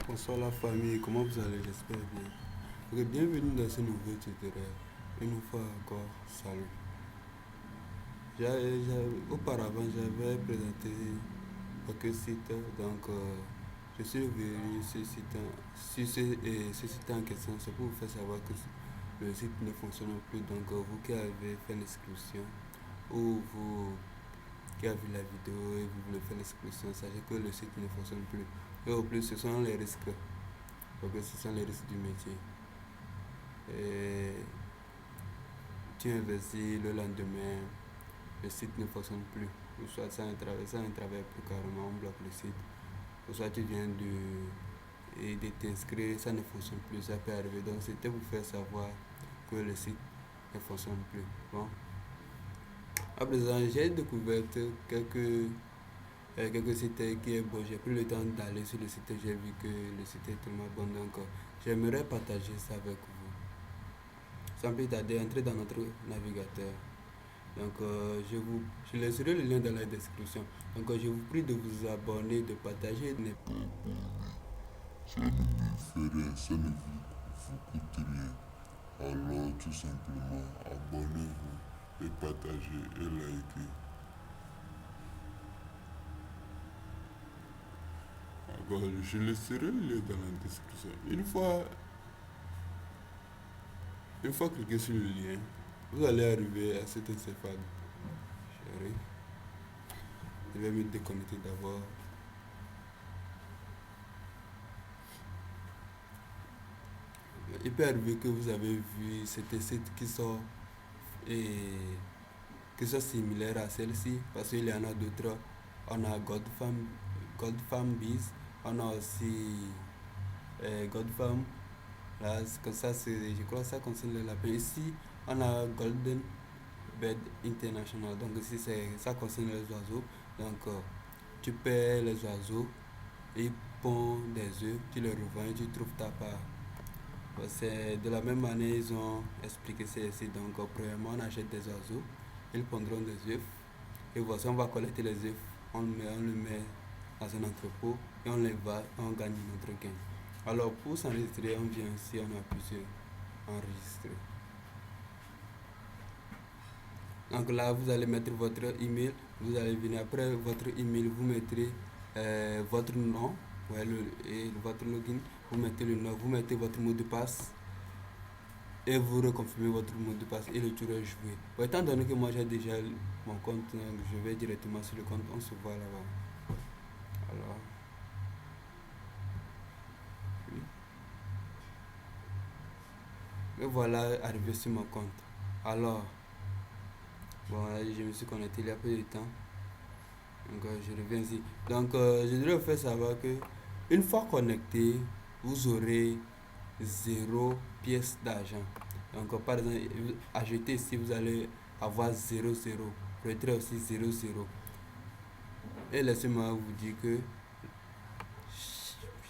Bonsoir la famille, comment vous allez? J'espère bien. Ok, bienvenue dans ce nouveau tutoriel. Une fois encore, salut. Auparavant, j'avais présenté quelques sites, donc je suis venu sur ce site en question. C'est pour vous faire savoir que le site ne fonctionne plus. Donc vous qui avez fait l'inscription ou vous qui avez vu la vidéo et vous voulez faire l'inscription, sachez que le site ne fonctionne plus. Et au plus, ce sont les risques. Donc ce sont les risques du métier. Et tu investis le lendemain, le site ne fonctionne plus. Ou soit ça ne travaille plus carrément, on bloque le site. Ou soit tu viens de t'inscrire, ça ne fonctionne plus, ça peut arriver. Donc c'était pour faire savoir que le site ne fonctionne plus. Bon. À présent, j'ai découvert quelques sites qui est bon. J'ai pris le temps d'aller sur le site, j'ai vu que le site est tellement bon. Donc j'aimerais partager ça avec vous. Sans plus tarder, entrez dans notre navigateur. Donc, je laisserai le lien dans la description. Donc, je vous prie de vous abonner, de partager. Ça ne me ferait, ça ne vous coûte rien. Alors, tout simplement, abonnez-vous et partagez et likez. Alors, je laisserai le lien dans la description. Une fois cliqué sur le lien, vous allez arriver à cette interface. Chérie, je vais me déconnecter d'abord. Il peut arriver que vous avez vu cette sites et, qui sont similaires à celle-ci, parce qu'il y en a d'autres. On a Goldfarm Bees, on a aussi Goldfarm. Là, comme ça, je crois que ça concerne les lapins. Ici, on a Golden Bed International. Donc ici, ça concerne les oiseaux. Donc, tu paies les oiseaux, ils pondent des œufs, tu les revends et tu trouves ta part. C'est de la même manière ils ont expliqué ceci. Donc, premièrement, on achète des oiseaux, ils pondront des œufs. Et voici, on va collecter les œufs, on le met dans un entrepôt et on les va, on gagne notre gain. Alors, pour s'enregistrer, on vient ici, on appuie sur enregistrer. Donc là, vous allez mettre votre email, vous allez venir après votre email, vous mettrez votre nom, ouais, et votre login, vous mettez le nom, vous mettez votre mot de passe et vous reconfirmez votre mot de passe et le tour est joué. Bon, étant donné que moi j'ai déjà mon compte, donc je vais directement sur le compte, on se voit là-bas. Alors, oui. Et voilà, arrivé sur mon compte. Alors, bon, là, je me suis connecté il y a peu de temps. Donc, je reviens ici. Donc, je voudrais vous faire savoir que une fois connecté, vous aurez 0 pièce d'argent. Donc, par exemple, acheter ici, vous allez avoir 0,0. Retrait aussi 0,0. Et laissez-moi vous dire que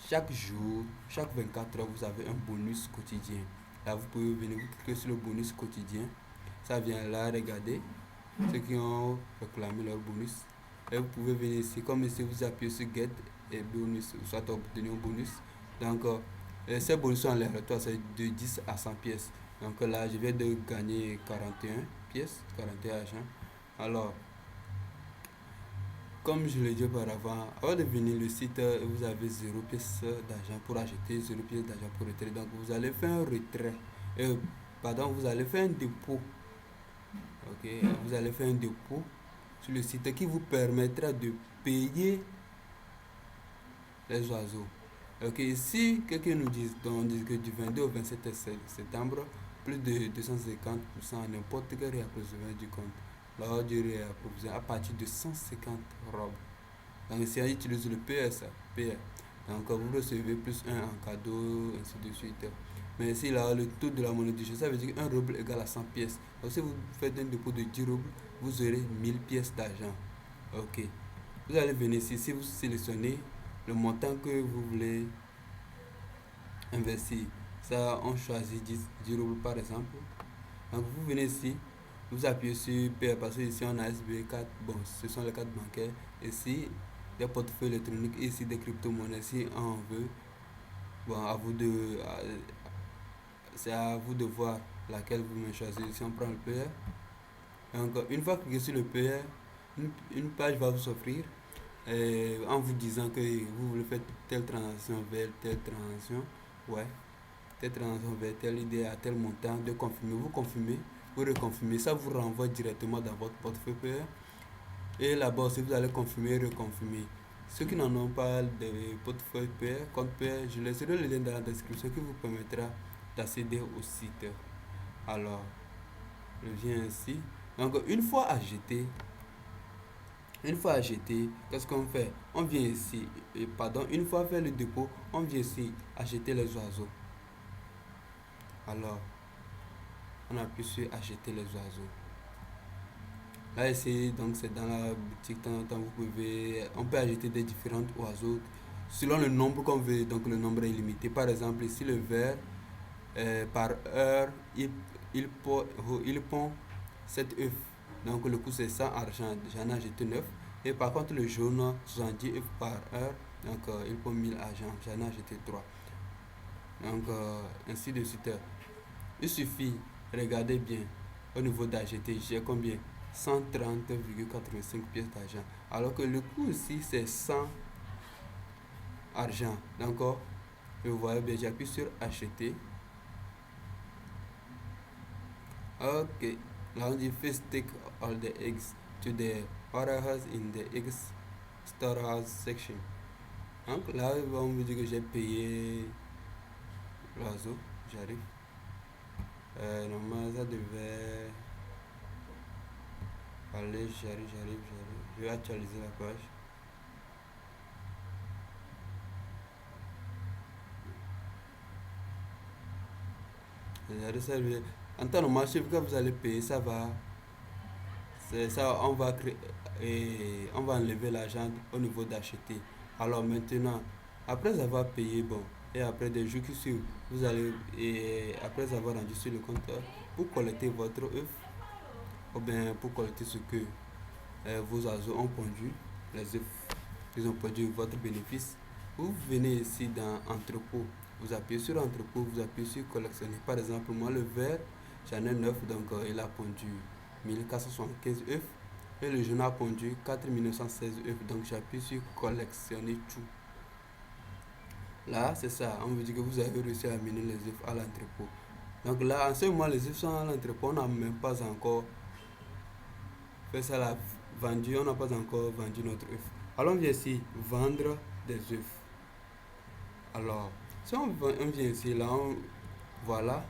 chaque jour, chaque 24 heures, vous avez un bonus quotidien. Là, vous pouvez venir, vous cliquez sur le bonus quotidien. Ça vient là, regardez. Ceux qui ont réclamé leur bonus. Et vous pouvez venir ici, comme ici, vous appuyez sur Get et bonus, soit obtenir un bonus. Donc, ces bonus sont aléatoires, c'est de 10 à 100 pièces. Donc là, je viens de gagner 41 pièces, 41 argent. Alors, comme je l'ai dit auparavant, avant de venir le site, vous avez 0 pièce d'argent pour acheter, 0 pièce d'argent pour retirer. Donc, vous allez faire un retrait. Pardon, vous allez faire un dépôt. Ok, vous allez faire un dépôt sur le site qui vous permettra de payer les oiseaux. Ok, si quelqu'un nous dit, que du 22 au 27 septembre, plus de 250% à n'importe quel réapprovisionnement du compte. Lors du réapprovisionnement à partir de 150 robes. Donc si on utilise le PS, donc vous recevez plus 1 en cadeau, ainsi de suite. Mais si là, le taux de la monnaie du jeu, ça veut dire qu'un rouble égale à 100 pièces. Donc si vous faites un dépôt de 10 roubles, vous aurez 1000 pièces d'argent. Ok. Vous allez venir ici, si vous sélectionnez le montant que vous voulez investir. Ça, on choisit 10 roubles par exemple. Donc vous venez ici, vous appuyez sur Payer parce que ici on a SB4, bon, ce sont les cartes bancaires. Ici, des portefeuilles électroniques, ici des crypto-monnaies si on veut. Bon, c'est à vous de voir laquelle vous me choisissez. Si on prend le payeur, donc une fois que sur le payeur, une page va vous s'offrir en vous disant que vous voulez faire telle transaction vers telle transaction. Ouais, telle transaction vers telle idée à tel montant de confirmer. Vous confirmez, vous reconfirmez. Ça vous renvoie directement dans votre portefeuille payeur. Et là-bas aussi, vous allez confirmer, reconfirmer. Ceux qui n'en ont pas de portefeuille payeur, compte payeur, je laisserai le lien dans la description qui vous permettra d'accéder au site. Alors, je viens ici. Donc, une fois acheté, qu'est-ce qu'on fait? On vient ici, une fois fait le dépôt, on vient ici acheter les oiseaux. Alors, on appuie sur acheter les oiseaux. Là ici, donc c'est dans la boutique, on peut acheter des différents oiseaux selon le nombre qu'on veut, donc le nombre est limité. Par exemple, ici le vert, par heure, il pond 7 œufs. Donc le coût c'est 100 argent, j'en ai acheté 9. Et par contre le jaune, 70 œufs par heure, donc il pond 1000 argent, j'en ai acheté 3. Donc ainsi de suite. Il suffit, regardez bien, au niveau d'acheter, j'ai combien? 130,85 pièces d'argent. Alors que le coût ici c'est 100 argent. D'accord? Vous voyez bien, j'appuie sur acheter. Ok. Là on dit first take all the eggs to the warehouse in the eggs storehouse section. Donc là on me dit que j'ai payé l'oiseau. J'arrive. Normalement ça devait aller. J'arrive. Je vais actualiser la page. En temps normal, quand vous allez payer, ça va. C'est ça, on va créer et on va enlever l'argent au niveau d'acheter. Alors maintenant, après avoir payé, bon, et après des jours qui suivent, vous allez, et après avoir rendu sur le compteur, pour collecter votre œuf, ou bien pour collecter ce que vos oiseaux ont pondu, les œufs, ils ont pondu votre bénéfice, vous venez ici dans entrepôt, vous appuyez sur entrepôt, vous appuyez sur collectionner. Par exemple, moi le vert, j'en ai 9, donc il a pondu 1475 œufs et le jaune a pondu 4916 œufs. Donc j'appuie sur collectionner tout. Là c'est ça, on veut dire que vous avez réussi à amener les œufs à l'entrepôt. Donc là en ce moment les œufs sont à l'entrepôt, on n'a même pas encore fait ça là, vendu, on n'a pas encore vendu notre œuf. Alors on vient ici vendre des œufs. Alors si on vient ici là, voilà.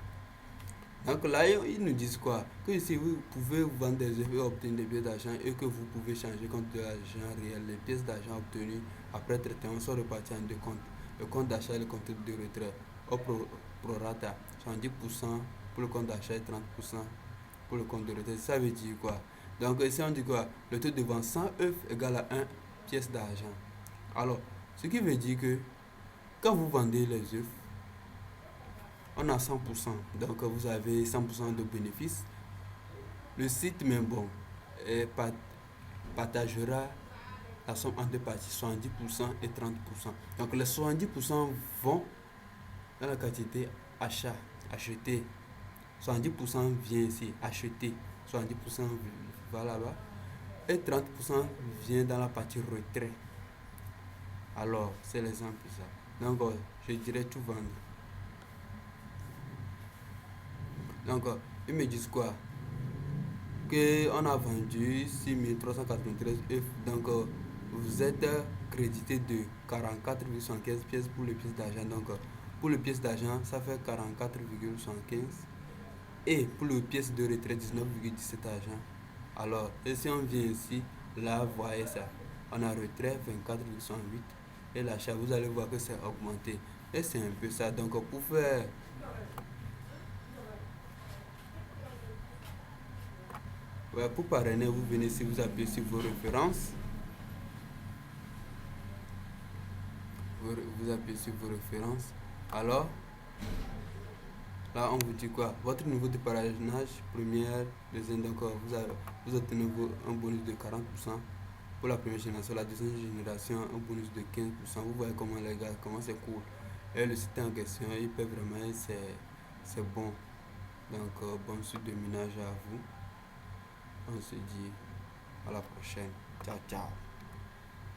Donc là, ils nous disent quoi? Que ici, vous pouvez vendre des œufs et obtenir des pièces d'argent et que vous pouvez changer contre de l'argent réel. Les pièces d'argent obtenues après traitement sont reparties en deux comptes. Le compte d'achat et le compte de retrait. Au prorata, 70% pour le compte d'achat et 30% pour le compte de retrait. Ça veut dire quoi? Donc ici, on dit quoi? Le taux de vente 100 œufs égale à 1 pièce d'argent. Alors, ce qui veut dire que quand vous vendez les œufs, on a 100%, donc vous avez 100% de bénéfices. Le site, même bon, partagera la somme en deux parties, 70% et 30%. Donc les 70% vont dans la quantité achat, acheter. 70% vient ici, acheter. 70% va là-bas. Et 30% vient dans la partie retrait. Alors, c'est l'exemple ça. Donc, je dirais tout vendre. Donc, ils me disent quoi? Qu'on a vendu 6393 œufs. Donc, vous êtes crédité de 44,75 pièces pour les pièces d'argent. Donc, pour les pièces d'argent, ça fait 44,75. Et pour les pièces de retrait, 19,17 argent. Alors, et si on vient ici, là, vous voyez ça. On a retrait 24,68. Et l'achat, vous allez voir que c'est augmenté. Et c'est un peu ça. Donc, pour faire... Ouais, pour parrainer, vous venez ici, vous appuyez sur vos références. Vous appuyez sur vos références. Alors, là, on vous dit quoi? Votre niveau de parrainage, première, deuxième, donc vous obtenez un bonus de 40% pour la première génération. La deuxième génération, un bonus de 15%. Vous voyez comment les gars, comment c'est cool. Et le site en question, il peut vraiment, c'est bon. Donc, bon suite de minage à vous. On se dit à la prochaine. Ciao, ciao.